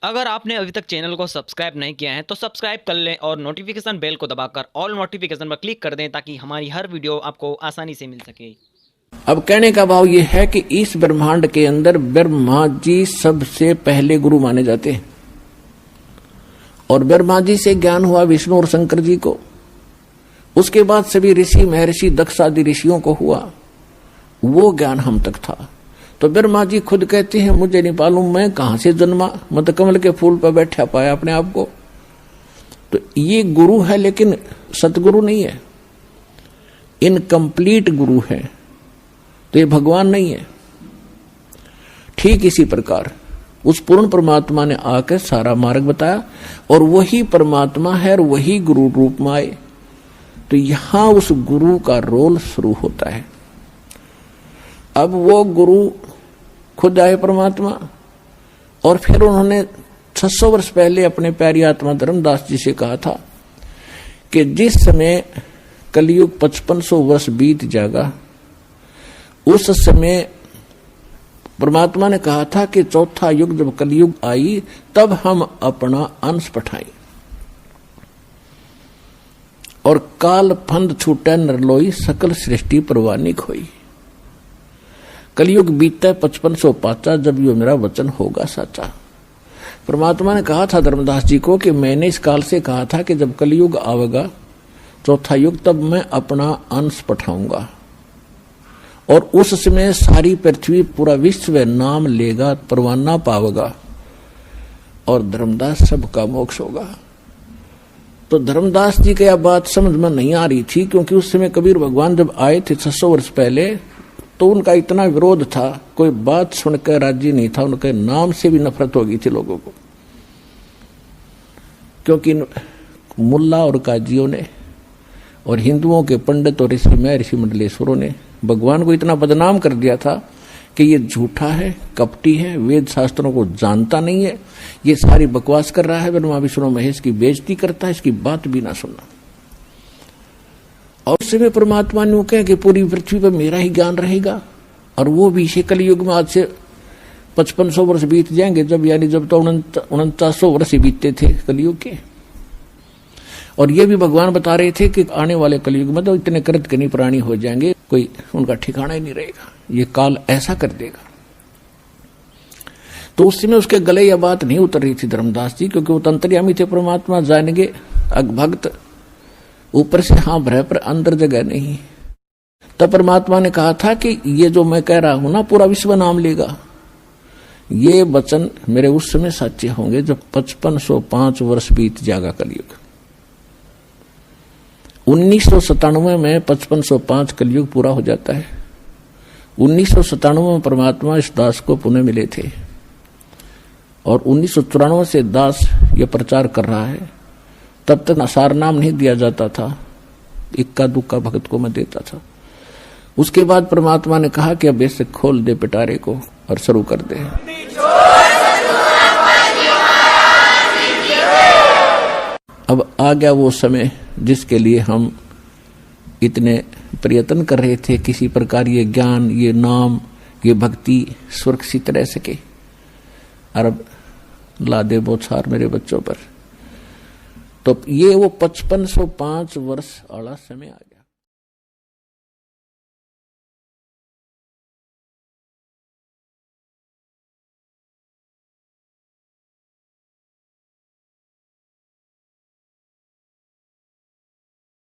अगर आपने अभी तक चैनल को सब्सक्राइब नहीं किया है तो सब्सक्राइब कर लें और नोटिफिकेशन बेल को दबाकर ऑल नोटिफिकेशन पर क्लिक कर दें ताकि हमारी हर वीडियो आपको आसानी से मिल सके। अब कहने का भाव यह है कि इस ब्रह्मांड के अंदर ब्रह्मा जी सबसे पहले गुरु माने जाते हैं और ब्रह्मा जी से ज्ञान हुआ विष्णु और शंकर जी को। उसके बाद सभी ऋषि महर्षि दक्ष आदि ऋषियों को हुआ, वो ज्ञान हम तक था। तो ब्रह्मा जी खुद कहते हैं मुझे नहीं मालूम मैं कहां से जन्मा, मत कमल के फूल पर बैठा पाया अपने आप को। तो ये गुरु है लेकिन सतगुरु नहीं है, इनकम्प्लीट गुरु है, तो ये भगवान नहीं है। ठीक इसी प्रकार उस पूर्ण परमात्मा ने आकर सारा मार्ग बताया और वही परमात्मा है और वही गुरु रूप में आए। तो यहां उस गुरु का रोल शुरू होता है। अब वो गुरु खुद आए परमात्मा और फिर उन्होंने 600 वर्ष पहले अपने प्यारी आत्मा धर्मदास जी से कहा था कि जिस समय कलयुग 5500 वर्ष बीत जाएगा उस समय परमात्मा ने कहा था कि चौथा युग जब कलयुग आई तब हम अपना अंश पठाएं और काल फंद छूटे नरलोई सकल सृष्टि परवानी खोई। कलयुग बीतता 5500 पाचा जब यो मेरा वचन होगा साचा। परमात्मा ने कहा था धर्मदास जी को कि मैंने इस काल से कहा था कि जब कलयुग आवेगा चौथा युग तब मैं अपना अंश पठाऊंगा और उस समय सारी पृथ्वी पूरा विश्व नाम लेगा, परवाना पावेगा और धर्मदास सबका मोक्ष होगा। तो धर्मदास जी की यह बात समझ में नहीं आ रही थी क्योंकि उस समय कबीर भगवान जब आए थे 600 वर्ष पहले तो उनका इतना विरोध था, कोई बात सुनकर राजी नहीं था, उनके नाम से भी नफरत हो गई थी लोगों को। क्योंकि मुल्ला और काजियों ने और हिंदुओं के पंडित और ऋषि महर्षि मंडलेश्वरों ने भगवान को इतना बदनाम कर दिया था कि ये झूठा है, कपटी है, वेद शास्त्रों को जानता नहीं है, ये सारी बकवास कर रहा है, ब्रह्मा विष्णु महेश की बेइज्जती करता है, इसकी बात भी ना सुनना। और उसमें परमात्मा ने कहा कि पूरी पृथ्वी पर मेरा ही ज्ञान रहेगा और वो भी इसे कलयुग में आज से 5500 वर्ष बीत जाएंगे जब, यानी जब तो 4900 वर्ष बीतते थे कलयुग के। और ये भी भगवान बता रहे थे कि आने वाले कलयुग में तो इतने कृतघ्नी प्राणी हो जाएंगे, कोई उनका ठिकाना ही नहीं रहेगा, ये काल ऐसा कर देगा। तो उस समय उसके गले यह बात नहीं उतर रही थी धर्मदास जी, क्योंकि वो तंत्रियामी थे, परमात्मा जानेंगे अगभक्त, ऊपर से हाँ भय पर अंदर जगह नहीं। तब परमात्मा ने कहा था कि ये जो मैं कह रहा हूं ना पूरा विश्व नाम लेगा, ये वचन मेरे उस समय सच्चे होंगे जब 5505 वर्ष बीत जाएगा कलयुग। 1997 में 5505 कलयुग पूरा हो जाता है। 1997 में परमात्मा इस दास को पुनः मिले थे और 1994 से दास ये प्रचार कर रहा है। तब तक सार नाम नहीं दिया जाता था, इक्का दुक्का भगत को मैं देता था। उसके बाद परमात्मा ने कहा कि अब ऐसे खोल दे पिटारे को और शुरू कर दे। अब आ गया वो समय जिसके लिए हम इतने प्रयत्न कर रहे थे, किसी प्रकार ये ज्ञान, ये नाम, ये भक्ति सुरक्षित रह सके। और अब ला दे बौछार मेरे बच्चों पर। तो ये वो 5505 वर्ष वाला समय आ गया।